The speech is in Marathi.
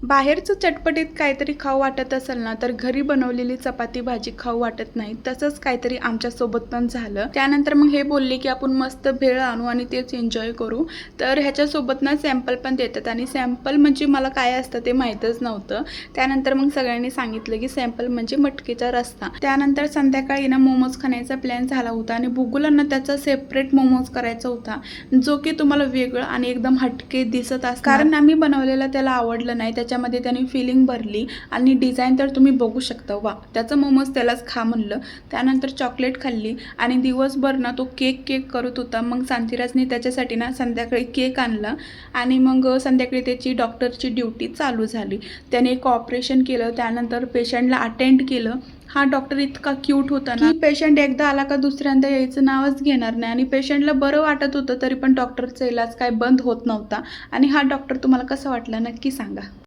बाहेरचं चटपटीत काहीतरी खाऊ वाटत असेल ना, तर घरी बनवलेली चपाती भाजी खाऊ वाटत नाही. तसंच काहीतरी आमच्यासोबत पण झालं. त्यानंतर मग हे बोलले की आपण मस्त भेळ आणू आणि तेच एन्जॉय करू. तर ह्याच्यासोबत ना सॅम्पल पण देतात आणि सॅम्पल म्हणजे मला काय असतं ते माहीतच नव्हतं. त्यानंतर मग सगळ्यांनी सांगितलं की सॅम्पल म्हणजे मटकीचा रस्सा. त्यानंतर संध्याकाळी ना मोमोज खाण्याचा प्लॅन झाला होता आणि बुगुलांना त्याचा सेपरेट मोमोज करायचा होता, जो की तुम्हाला वेगळं आणि एकदम हटके दिसत असणार. कारण आम्ही बनवलेलं त्याला आवडलं नाही. त्याच्यामध्ये त्याने फिलिंग भरली आणि डिझाईन तर तुम्ही बघू शकता. वा, त्याचं मोमोज त्यालाच खा म्हणलं. त्यानंतर चॉकलेट खाल्ली आणि दिवसभर ना तो केक करत होता. मग शांतिराजने त्याच्यासाठी ना संध्याकाळी केक आणला आणि मग संध्याकाळी त्याची डॉक्टरची ड्युटी चालू झाली. त्याने एक ऑपरेशन केलं. त्यानंतर पेशंटला अटेंड केलं. हा डॉक्टर इतका क्यूट होता ना, पेशंट एकदा आला का दुसऱ्यांदा यायचं नावच घेणार नाही आणि पेशंटला बरं वाटत होतं तरी पण डॉक्टरचा इलाज काय बंद होत नव्हता. आणि हा डॉक्टर तुम्हाला कसा वाटला नक्की सांगा.